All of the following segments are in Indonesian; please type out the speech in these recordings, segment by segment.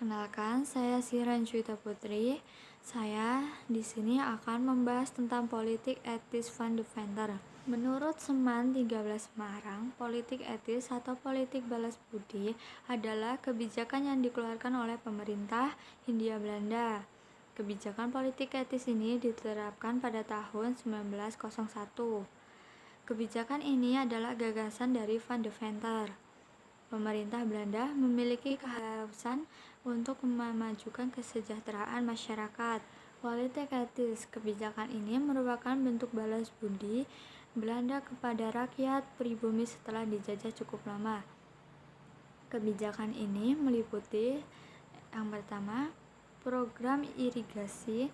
Perkenalkan, saya Siran Juwita Putri. Saya di sini akan membahas tentang politik etis fundamental. Menurut Seman 13 Semarang, politik etis atau politik balas budi adalah kebijakan yang dikeluarkan oleh pemerintah Hindia Belanda. Kebijakan politik etis ini diterapkan pada tahun 1901. Kebijakan ini adalah gagasan dari Van de Venter. Pemerintah Belanda memiliki kehausan untuk memajukan kesejahteraan masyarakat. Politik etis kebijakan ini merupakan bentuk balas budi Belanda kepada rakyat pribumi setelah dijajah cukup lama. Kebijakan ini meliputi yang pertama, program irigasi,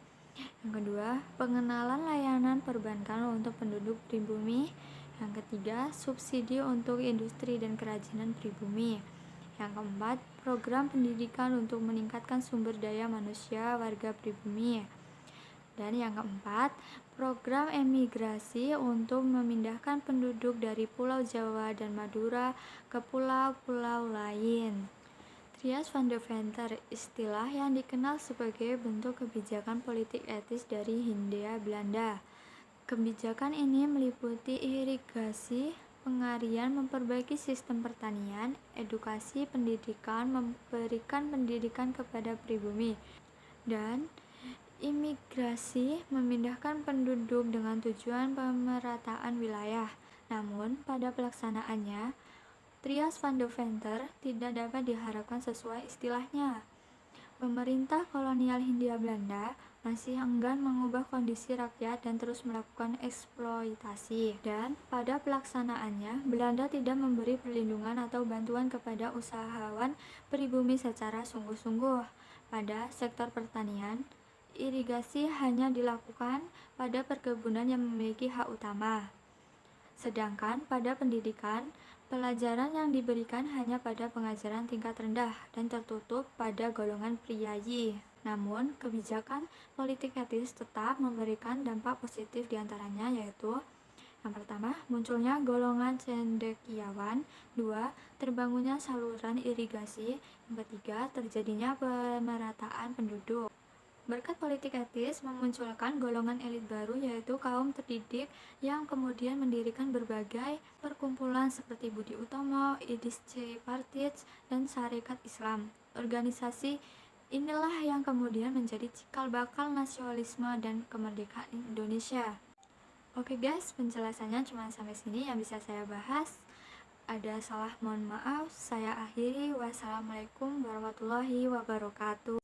yang kedua, pengenalan layanan perbankan untuk penduduk pribumi, yang ketiga, subsidi untuk industri dan kerajinan pribumi, yang keempat, program pendidikan untuk meningkatkan sumber daya manusia warga pribumi, dan yang keempat, program emigrasi untuk memindahkan penduduk dari Pulau Jawa dan Madura ke pulau-pulau lain. Trias van de Venter, istilah yang dikenal sebagai bentuk kebijakan politik etis dari Hindia Belanda. Kebijakan ini meliputi irigasi, pengarian, memperbaiki sistem pertanian, edukasi, pendidikan, memberikan pendidikan kepada pribumi, dan imigrasi, memindahkan penduduk dengan tujuan pemerataan wilayah. Namun, pada pelaksanaannya, Trias van de Venter tidak dapat diharapkan sesuai istilahnya. Pemerintah kolonial Hindia Belanda masih enggan mengubah kondisi rakyat dan terus melakukan eksploitasi. Dan pada pelaksanaannya, Belanda tidak memberi perlindungan atau bantuan kepada usahawan pribumi secara sungguh-sungguh. Pada sektor pertanian, irigasi hanya dilakukan pada perkebunan yang memiliki hak utama. Sedangkan pada pendidikan, pelajaran yang diberikan hanya pada pengajaran tingkat rendah dan tertutup pada golongan priayi. Namun, kebijakan politik etis tetap memberikan dampak positif diantaranya yaitu yang pertama, munculnya golongan cendekiawan. Dua, terbangunnya saluran irigasi. Yang ketiga, terjadinya pemerataan penduduk. Berkat politik etis memunculkan golongan elit baru yaitu kaum terdidik yang kemudian mendirikan berbagai perkumpulan seperti Budi Utomo, IDISC Partij, dan Sarekat Islam. Organisasi inilah yang kemudian menjadi cikal bakal nasionalisme dan kemerdekaan Indonesia. Oke guys, penjelasannya cuma sampai sini yang bisa saya bahas. Ada salah mohon maaf, saya akhiri. Wassalamualaikum warahmatullahi wabarakatuh.